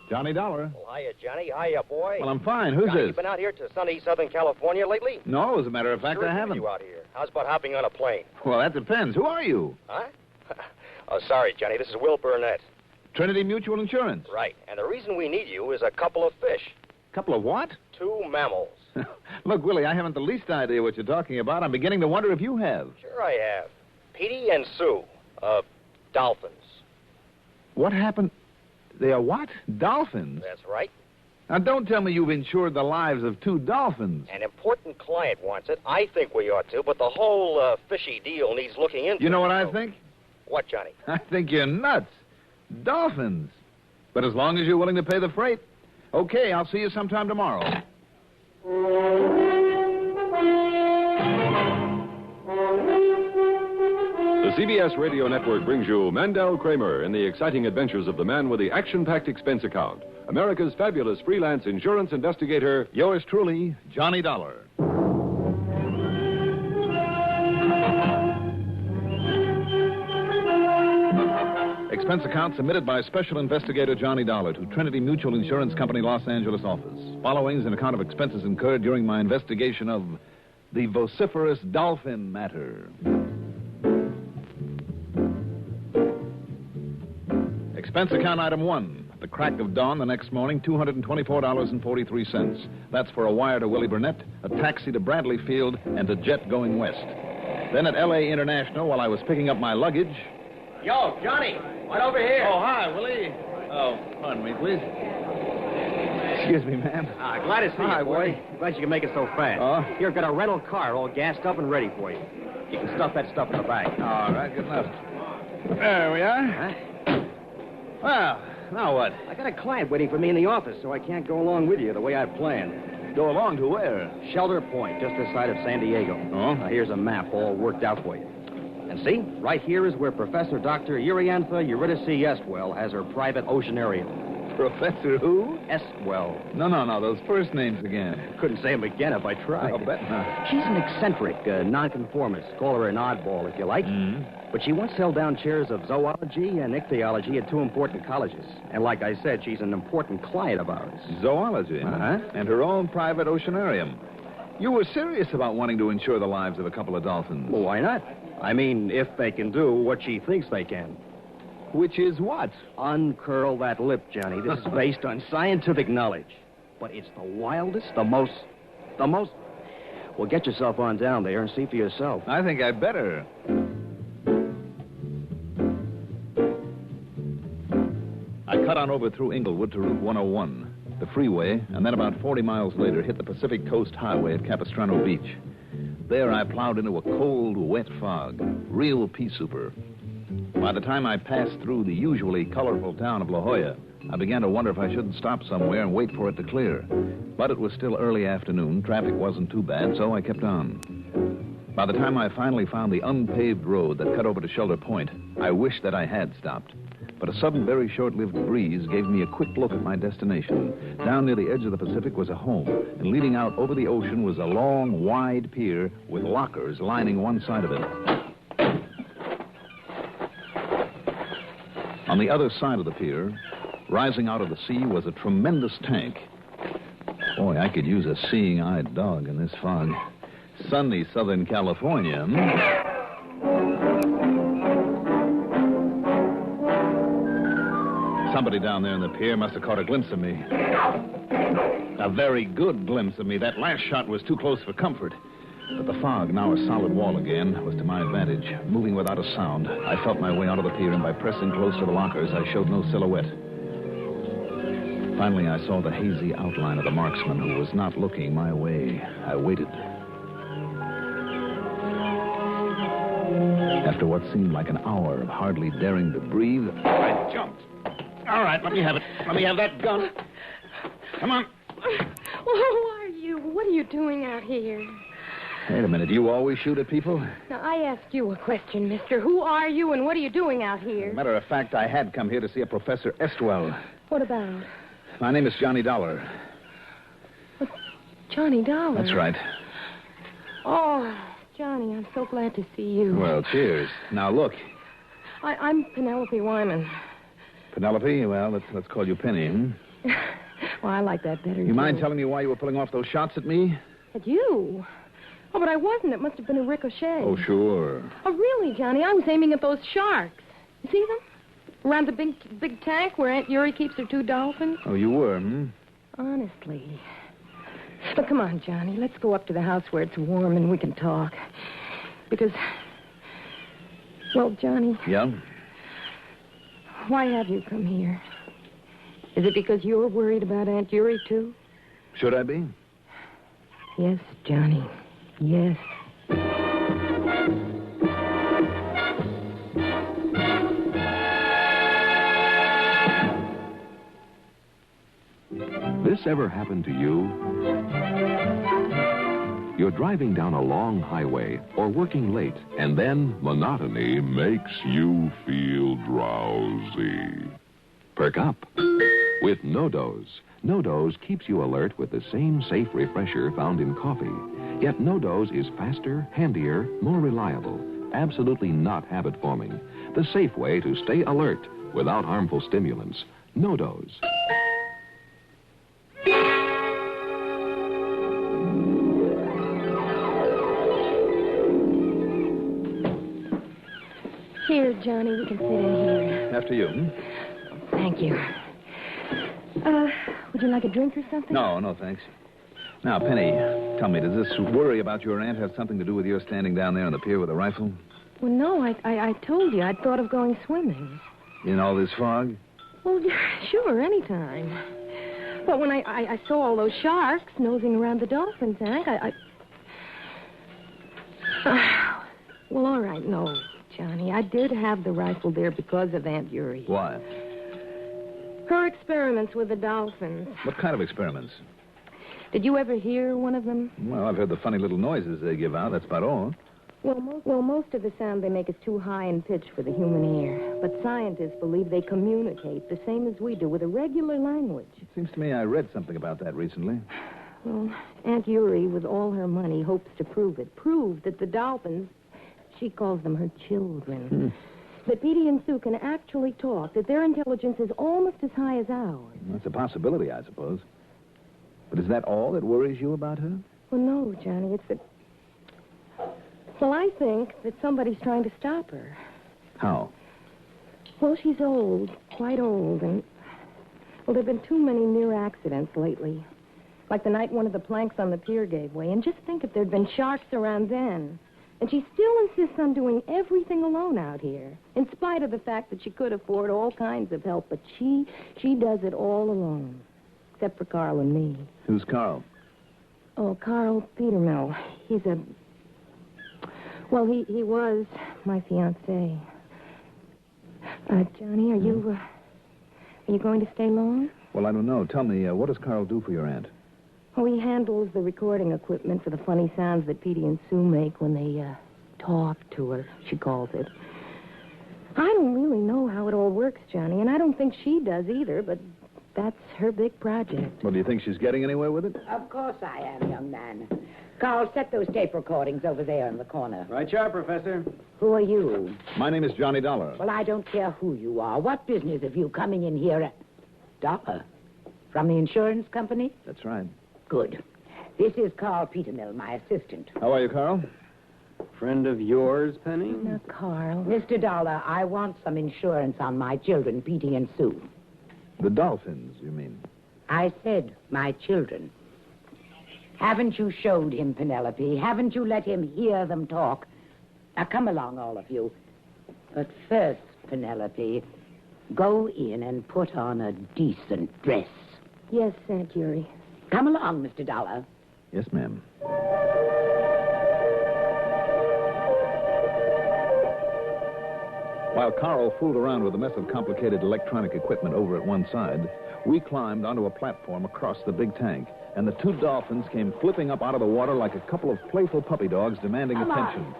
Johnny Dollar. Well, hiya, Johnny. Hiya, boy. Well, I'm fine. Who's Johnny, this? You been out here to sunny Southern California lately? No, as a matter of fact, Sure I haven't. You out here. How's about hopping on a plane? Well, that depends. Who are you? Huh? Oh, sorry, Johnny. This is Will Burnett. Trinity Mutual Insurance. Right. And the reason we need you is a couple of fish. Couple of what? 2 mammals. Look, Willie, I haven't the least idea what you're talking about. I'm beginning to wonder if you have. Sure I have. Petey and Sue. Dolphins. What happened? They are what? Dolphins? That's right. Now, don't tell me you've insured the lives of 2 dolphins. An important client wants it. I think we ought to, but the whole fishy deal needs looking into. You know what I think? What, Johnny? I think you're nuts. Dolphins. But as long as you're willing to pay the freight. Okay, I'll see you sometime tomorrow. The CBS Radio Network brings you Mandel Kramer in the exciting adventures of the man with the action-packed expense account, America's fabulous freelance insurance investigator. Yours truly, Johnny Dollar. Expense account submitted by Special Investigator Johnny Dollar to Trinity Mutual Insurance Company, Los Angeles office. Following is an account of expenses incurred during my investigation of the Vociferous Dolphin matter. Expense account item 1. At the crack of dawn the next morning, $224.43. That's for a wire to Willie Burnett, a taxi to Bradley Field, and a jet going west. Then at L.A. International, while I was picking up my luggage... Yo, Johnny, right over here. Oh, hi, Willie. Oh, pardon me, please. Excuse me, ma'am. Glad to see Hi, you, boy. Willie. Glad you can make it so fast. Oh? Here, got a rental car all gassed up and ready for you. You can stuff that stuff in the back. All right, good enough. There we are. Huh? Well, now what? I got a client waiting for me in the office, so I can't go along with you the way I planned. Go along to where? Shelter Point, just this side of San Diego. Oh? Now, here's a map all worked out for you. And see, right here is where Professor Dr. Uriantha Eurydice Estwell has her private oceanarium. Professor who? Estwell. No, those first names again. Couldn't say them again if I tried. I'll bet not. She's an eccentric, nonconformist. Call her an oddball if you like. But she once held down chairs of zoology and ichthyology at 2 important colleges. And like I said, she's an important client of ours. Zoology? Uh-huh. And her own private oceanarium. You were serious about wanting to insure the lives of a couple of dolphins. Well, why not? I mean, if they can do what she thinks they can. Which is what? Uncurl that lip, Johnny. This is based on scientific knowledge. But it's the wildest, the most... Well, get yourself on down there and see for yourself. I think I'd better. I cut on over through Inglewood to Route 101, the freeway, and then about 40 miles later hit the Pacific Coast Highway at Capistrano Beach. There I plowed into a cold, wet fog. Real pea souper. By the time I passed through the usually colorful town of La Jolla, I began to wonder if I shouldn't stop somewhere and wait for it to clear. But it was still early afternoon. Traffic wasn't too bad, so I kept on. By the time I finally found the unpaved road that cut over to Shelter Point, I wished that I had stopped. But a sudden, very short-lived breeze gave me a quick look at my destination. Down near the edge of the Pacific was a home, and leading out over the ocean was a long, wide pier with lockers lining one side of it. On the other side of the pier, rising out of the sea, was a tremendous tank. Boy, I could use a seeing-eyed dog in this fog. Sunny Southern California. Somebody down there in the pier must have caught a glimpse of me. A very good glimpse of me. That last shot was too close for comfort. But the fog, now a solid wall again, was to my advantage. Moving without a sound, I felt my way onto the pier, and by pressing close to the lockers, I showed no silhouette. Finally, I saw the hazy outline of the marksman who was not looking my way. I waited. After what seemed like an hour of hardly daring to breathe, I jumped. All right, let me have it. Let me have that gun. Come on. Well, who are you? What are you doing out here? Wait a minute. You always shoot at people? Now, I asked you a question, mister. Who are you and what are you doing out here? Matter of fact, I had come here to see a Professor Estwell. What about? My name is Johnny Dollar. What? Johnny Dollar? That's right. Oh, Johnny, I'm so glad to see you. Well, cheers. Now, look. I'm Penelope Wyman. Penelope? Well, let's call you Penny, Well, I like that better, You mind telling me why you were pulling off those shots at me? At you? Oh, but I wasn't. It must have been a ricochet. Oh, sure. Oh, really, Johnny? I was aiming at those sharks. You see them? Around the big tank where Aunt Yuri keeps her 2 dolphins? Oh, you were, hmm? Honestly. But come on, Johnny. Let's go up to the house where it's warm and we can talk. Because... Well, Johnny... Yeah? Why have you come here? Is it because you're worried about Aunt Yuri, too? Should I be? Yes, Johnny. Yes. This ever happened to you? You're driving down a long highway or working late, and then monotony makes you feel drowsy. Perk up with No-Dose. No-Dose keeps you alert with the same safe refresher found in coffee. Yet No-Dose is faster, handier, more reliable, absolutely not habit-forming. The safe way to stay alert without harmful stimulants. No-Dose. Here, Johnny, we can sit in here. After you, hmm? Thank you. Would you like a drink or something? No, thanks. Now, Penny, tell me, does this worry about your aunt have something to do with your standing down there on the pier with a rifle? Well, no, I told you I'd thought of going swimming. In all this fog? Well, sure, anytime. But when I saw all those sharks nosing around the dolphin tank, well, all right, no, Johnny. I did have the rifle there because of Aunt Yuri. Why? Her experiments with the dolphins. What kind of experiments? Did you ever hear one of them? Well, I've heard the funny little noises they give out. That's about all. Well, most of the sound they make is too high in pitch for the human ear. But scientists believe they communicate the same as we do with a regular language. It seems to me I read something about that recently. Well, Aunt Yuri, with all her money, hopes to prove it. Prove that the dolphins, she calls them her children, that Petey and Sue can actually talk, that their intelligence is almost as high as ours. That's a possibility, I suppose. But is that all that worries you about her? Well, no, Johnny, it's that... Well, I think that somebody's trying to stop her. How? Well, she's old, quite old, and... Well, there have been too many near accidents lately. Like the night one of the planks on the pier gave way. And just think if there'd been sharks around then. And she still insists on doing everything alone out here, in spite of the fact that she could afford all kinds of help. But she does it all alone, except for Carl and me. Who's Carl? Oh, Carl Petermill. He's a... Well, he was my fiancé. Johnny, are you going to stay long? Well, I don't know. Tell me, what does Carl do for your aunt? Oh, he handles the recording equipment for the funny sounds that Petey and Sue make when they talk to her, she calls it. I don't really know how it all works, Johnny, and I don't think she does either, but that's her big project. Well, do you think she's getting anywhere with it? Of course I am, young man. Carl, set those tape recordings over there in the corner. Right, sure, Professor. Who are you? My name is Johnny Dollar. Well, I don't care who you are. What business have you coming in here at... Dollar? From the insurance company? That's right. Good. This is Carl Petermill, my assistant. How are you, Carl? Friend of yours, Penny? Now, Carl. Mr. Dollar, I want some insurance on my children, Petey and Sue. The Dolphins, you mean? I said my children. Haven't you showed him, Penelope? Haven't you let him hear them talk? Now, come along, all of you. But first, Penelope, go in and put on a decent dress. Yes, Aunt Yuri. Come along, Mr. Dollar. Yes, ma'am. While Carl fooled around with a mess of complicated electronic equipment over at one side, we climbed onto a platform across the big tank, and the 2 dolphins came flipping up out of the water like a couple of playful puppy dogs demanding attention,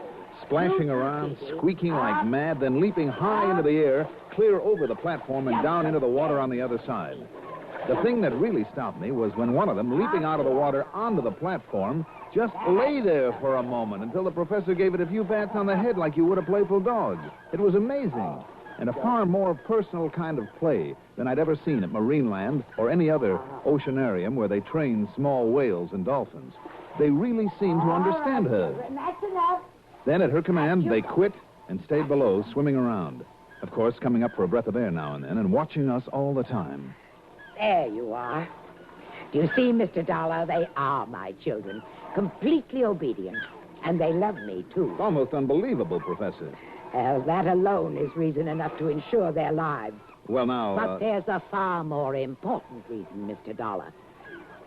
splashing around, squeaking like mad, then leaping high into the air, clear over the platform and down into the water on the other side. The thing that really stopped me was when one of them, leaping out of the water onto the platform, just lay there for a moment until the professor gave it a few pats on the head like you would a playful dog. It was amazing. and a far more personal kind of play than I'd ever seen at Marineland or any other oceanarium where they train small whales and dolphins. They really seemed to understand her. That's enough. Then, at her command, they quit and stayed below, swimming around. Of course, coming up for a breath of air now and then and watching us all the time. There you are. Do you see, Mr. Dollar? They are my children. Completely obedient. And they love me, too. It's almost unbelievable, Professor. Well, that alone is reason enough to ensure their lives. Well, now... But there's a far more important reason, Mr. Dollar.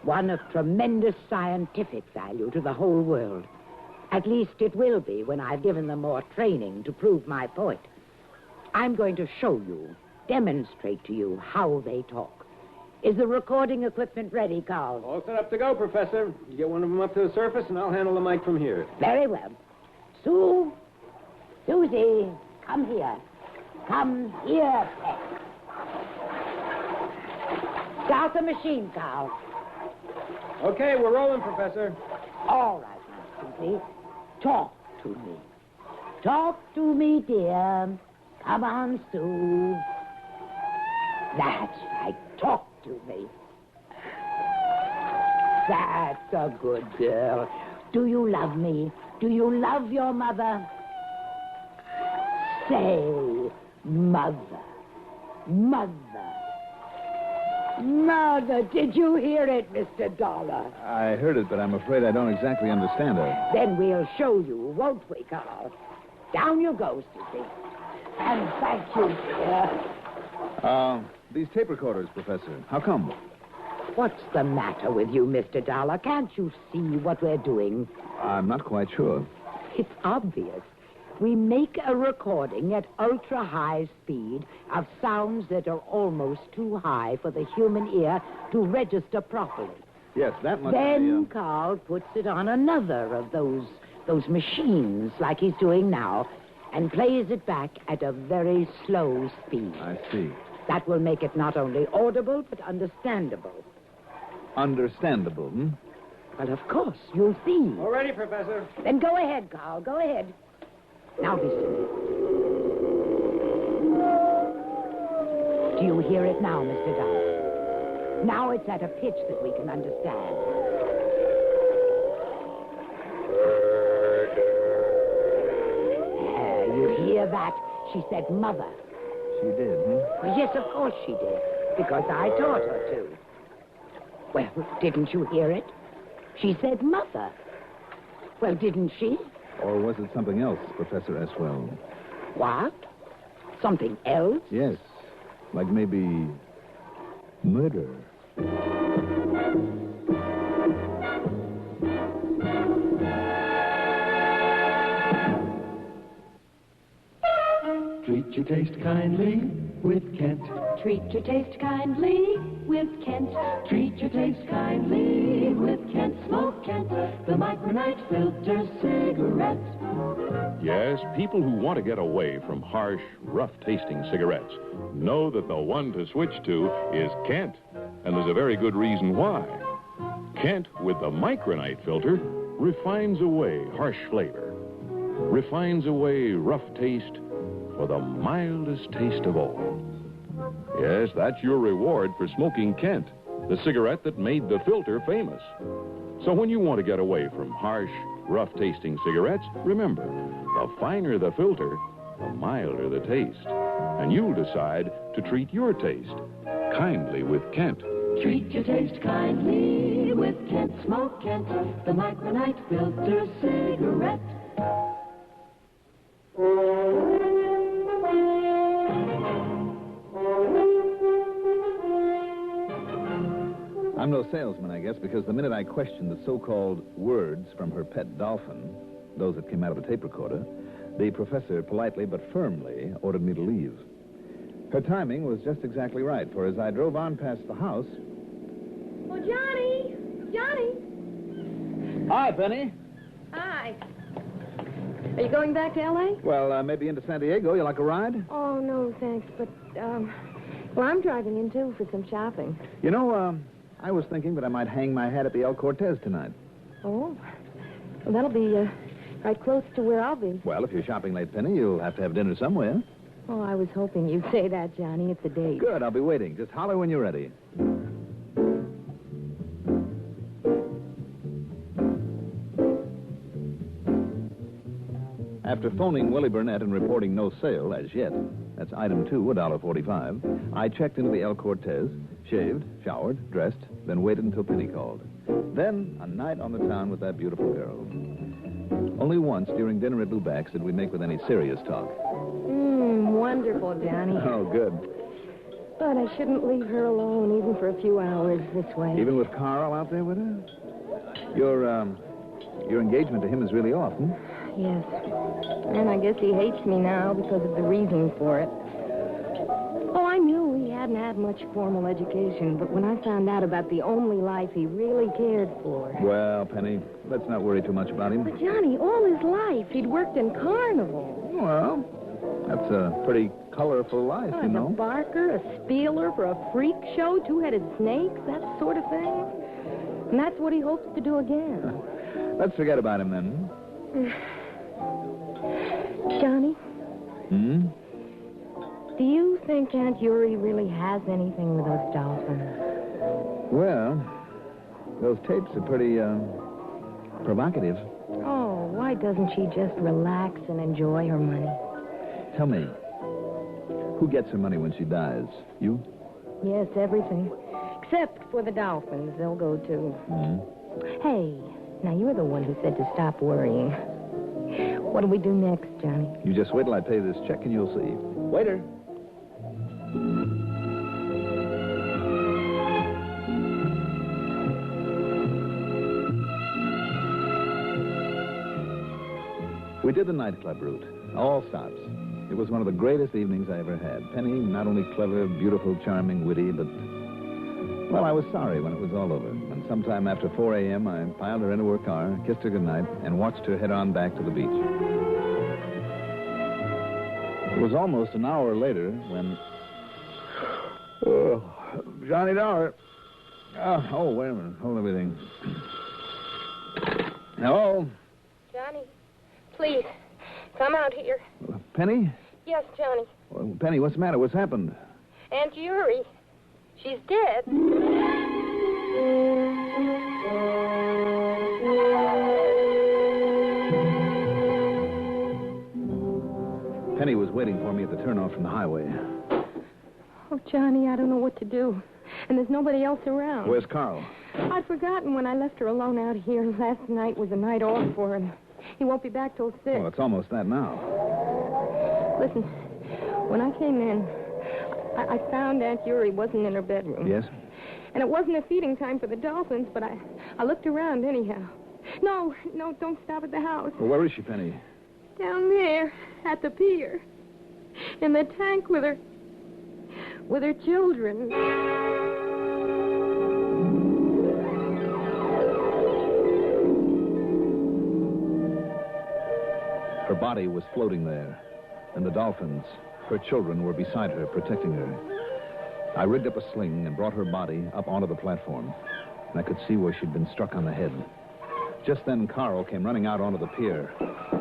One of tremendous scientific value to the whole world. At least it will be when I've given them more training to prove my point. I'm going to show you, demonstrate to you how they talk. Is the recording equipment ready, Carl? All set up to go, Professor. You get one of them up to the surface, and I'll handle the mic from here. Very well. Susie, come here. Come here, pet. Start the machine, Carl. Okay, we're rolling, Professor. All right, now, Susie. Talk to me. Talk to me, dear. Come on, Sue. That's right. Talk to me. That's a good girl. Do you love me? Do you love your mother? Say, mother. Mother. Mother, did you hear it, Mr. Dollar? I heard it, but I'm afraid I don't exactly understand her. Then we'll show you, won't we, Carl? Down you go, Susie. And thank you, dear. These tape recorders, Professor. How come? What's the matter with you, Mr. Dollar? Can't you see what we're doing? I'm not quite sure. It's obvious. We make a recording at ultra-high speed of sounds that are almost too high for the human ear to register properly. Yes, that must Then be... Carl puts it on another of those machines, like he's doing now, and plays it back at a very slow speed. I see. That will make it not only audible, but understandable. Understandable, hmm? Well, of course, you'll see. All ready, Professor. Then go ahead, Carl, go ahead. Now listen. Do you hear it now, Mr. Dollar? Now it's at a pitch that we can understand. You hear that? She said mother. She did, hmm? Well, yes, of course she did, because I taught her to. Well, didn't you hear it? She said mother. Well, didn't she? Or was it something else, Professor Eswell? What? Something else? Yes. Like maybe... murder. Treat your taste kindly with Kent. Treat your taste kindly with Kent. Treat your taste kindly with Kent. Smoke Kent, the Micronite filter cigarette. Yes, people who want to get away from harsh, rough-tasting cigarettes know that the one to switch to is Kent. And there's a very good reason why. Kent, with the Micronite filter, refines away harsh flavor, refines away rough taste for the mildest taste of all. Yes, that's your reward for smoking Kent, the cigarette that made the filter famous. So when you want to get away from harsh, rough-tasting cigarettes, remember, the finer the filter, the milder the taste. And you'll decide to treat your taste kindly with Kent. Treat your taste kindly with Kent. Smoke Kent, the Micronite filter cigarette. I'm no salesman, I guess, because the minute I questioned the so-called words from her pet Dolphin, those that came out of the tape recorder, the professor politely but firmly ordered me to leave. Her timing was just exactly right, for as I drove on past the house... Oh, Johnny! Johnny! Hi, Penny. Hi. Are you going back to L.A.? Well, maybe into San Diego. You like a ride? Oh, no, thanks, but, well, I'm driving in, too, for some shopping. You know, I was thinking that I might hang my hat at the El Cortez tonight. Oh? Well, that'll be, right close to where I'll be. Well, if you're shopping late, Penny, you'll have to have dinner somewhere. Oh, I was hoping you'd say that, Johnny. It's a date. Good, I'll be waiting. Just holler when you're ready. After phoning Willie Burnett and reporting no sale as yet, that's item 2, $1.45, I checked into the El Cortez, shaved, showered, dressed, then waited until Penny called. Then, a night on the town with that beautiful girl. Only once during dinner at Luback's did we make with any serious talk. Wonderful, Johnny. Oh, good. But I shouldn't leave her alone even for a few hours this way. Even with Carl out there with her? Your engagement to him is really off, hmm? Yes. And I guess he hates me now because of the reason for it. Oh, I knew he hadn't had much formal education, but when I found out about the only life he really cared for... Well, Penny, let's not worry too much about him. But, Johnny, all his life, he'd worked in carnival. Well, that's a pretty colorful life, you know. A barker, a spieler for a freak show, two-headed snakes, that sort of thing. And that's what he hopes to do again. Let's forget about him, then. Johnny? Hmm? Do you think Aunt Yuri really has anything with those dolphins? Well, those tapes are pretty, provocative. Oh, why doesn't she just relax and enjoy her money? Tell me, who gets her money when she dies? You? Yes, everything. Except for the dolphins. They'll go, too. Mm-hmm. Hey, now you're the one who said to stop worrying. What do we do next, Johnny? You just wait till I pay this check and you'll see. Waiter. We did the nightclub route. All stops. It was one of the greatest evenings I ever had. Penny, not only clever, beautiful, charming, witty, but... Well, I was sorry when it was all over. And sometime after 4 a.m., I piled her into her car, kissed her goodnight, and watched her head on back to the beach. It was almost an hour later when... Oh, Johnny Dollar. Oh, wait a minute. Hold everything. Hello? Johnny, please, come out here. Penny? Yes, Johnny. Well, Penny, what's the matter? What's happened? Aunt Yuri. She's dead. Penny was waiting for me at the turnoff from the highway. Oh, Johnny, I don't know what to do. And there's nobody else around. Where's Carl? I'd forgotten when I left her alone out here. Last night was a night off for him. He won't be back till 6. Well, it's almost that now. Listen, when I came in, I found Aunt Yuri wasn't in her bedroom. Yes? And it wasn't a feeding time for the dolphins, but I looked around anyhow. No, don't stop at the house. Well, where is she, Penny? Down there, at the pier. In the tank with her children. Her body was floating there, and the dolphins, her children, were beside her, protecting her. I rigged up a sling and brought her body up onto the platform, and I could see where she'd been struck on the head. Just then, Carl came running out onto the pier.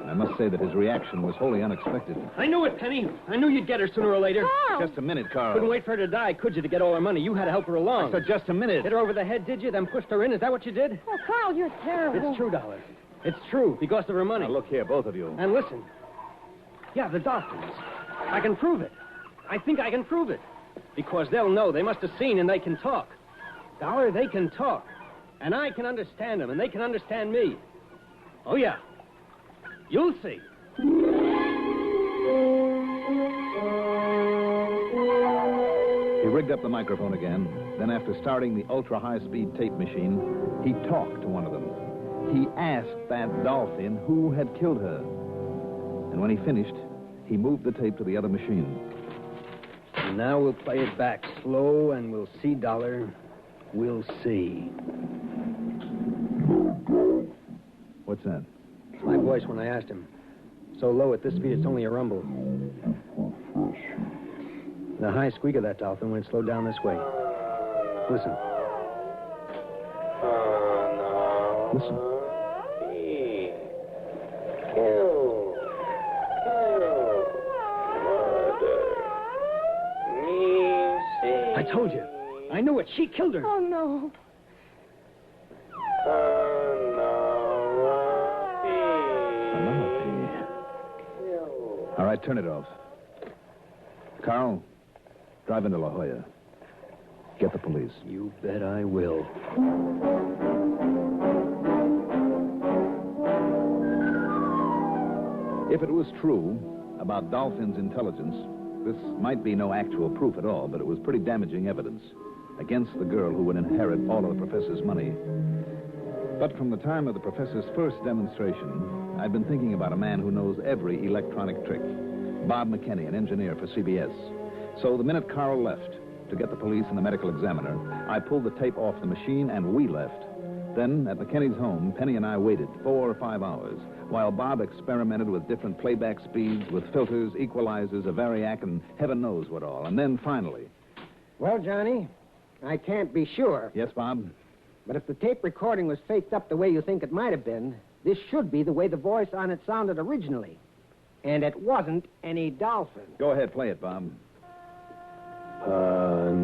I must say that his reaction was wholly unexpected. I knew it, Penny. I knew you'd get her sooner or later. Carl! Just a minute, Carl. Couldn't wait for her to die, could you, to get all her money? You had to help her along. I said just a minute. Hit her over the head, did you? Then pushed her in? Is that what you did? Oh, Carl, you're terrible. It's true, Dollar. It's true, because of her money. Now, look here, both of you. And listen. Yeah, the dolphins. I can prove it. I think I can prove it. Because they'll know. They must have seen and they can talk. Dollar, they can talk. And I can understand them, and they can understand me. Oh, yeah. You'll see. He rigged up the microphone again. Then, after starting the ultra-high-speed tape machine, he talked to one of them. He asked that dolphin who had killed her. And when he finished, he moved the tape to the other machine. And now we'll play it back slow, and we'll see, Dollar. We'll see. What's that? It's my voice when I asked him. So low at this speed, it's only a rumble. The high squeak of that dolphin when it slowed down this way. Listen. Listen. told you. I knew it. She killed her. Oh, no. All right, turn it off. Carl, drive into La Jolla. Get the police. You bet I will. If it was true about Dolphin's intelligence, this might be no actual proof at all, but it was pretty damaging evidence against the girl who would inherit all of the professor's money. But from the time of the professor's first demonstration, I've been thinking about a man who knows every electronic trick. Bob McKinney, an engineer for CBS. So the minute Carl left to get the police and the medical examiner, I pulled the tape off the machine and we left. Then, at McKinney's home, Penny and I waited 4 or 5 hours while Bob experimented with different playback speeds, with filters, equalizers, a variac, and heaven knows what all. And then, finally... Well, Johnny, I can't be sure. Yes, Bob? But if the tape recording was faked up the way you think it might have been, this should be the way the voice on it sounded originally. And it wasn't any dolphin. Go ahead, play it, Bob. Penelope.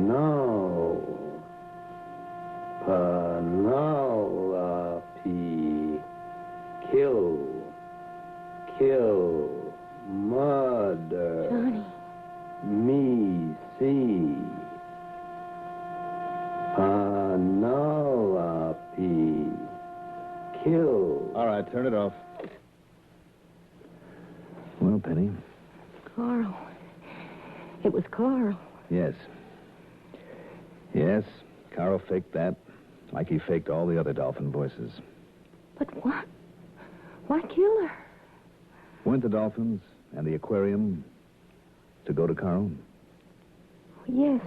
Kill. Murder. Johnny. Me see. Penelope. Kill. All right, turn it off. Well, Penny. Carl. It was Carl. Yes. Yes, Carl faked that, like he faked all the other Dolphin voices. But what? Why kill her? Weren't the Dolphins and the aquarium to go to Carl? Yes.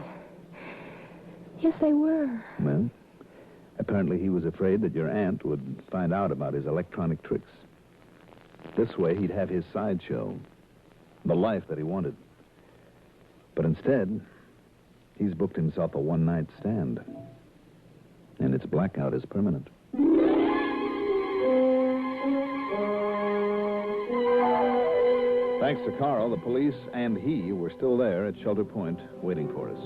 Yes, they were. Well, apparently he was afraid that your aunt would find out about his electronic tricks. This way, he'd have his sideshow, the life that he wanted. But instead, he's booked himself a one-night stand. And its blackout is permanent. Thanks to Carl, the police and he were still there at Shelter Point waiting for us.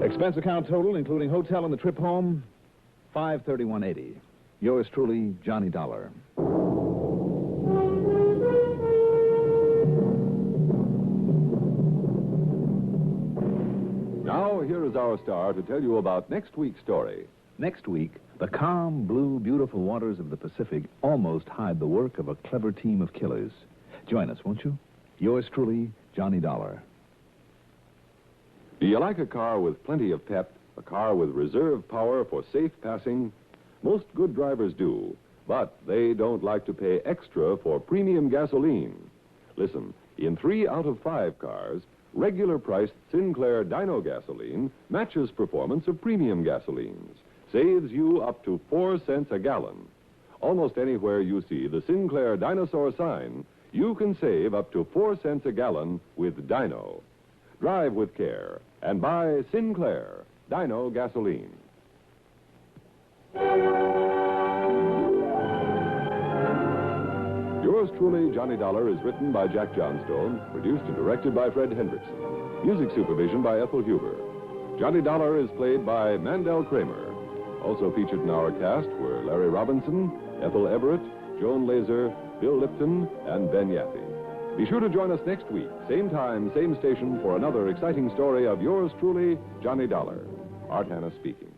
Expense account total, including hotel and the trip home, $531.80. Yours truly, Johnny Dollar. Now, here is our star to tell you about next week's story. Next week, the calm, blue, beautiful waters of the Pacific almost hide the work of a clever team of killers. Join us, won't you? Yours truly, Johnny Dollar. Do you like a car with plenty of pep, a car with reserve power for safe passing? Most good drivers do, but they don't like to pay extra for premium gasoline. Listen, in 3 out of 5 cars, regular-priced Sinclair Dino gasoline matches performance of premium gasolines, saves you up to 4 cents a gallon. Almost anywhere you see the Sinclair Dinosaur sign, you can save up to 4 cents a gallon with Dino. Drive with care and buy Sinclair Dino gasoline. Yours truly, Johnny Dollar, is written by Jack Johnstone, produced and directed by Fred Hendrickson. Music supervision by Ethel Huber. Johnny Dollar is played by Mandel Kramer. Also featured in our cast were Larry Robinson, Ethel Everett, Joan Laser, Bill Lipton, and Ben Yaffe. Be sure to join us next week, same time, same station, for another exciting story of yours truly, Johnny Dollar. Art Hanna speaking.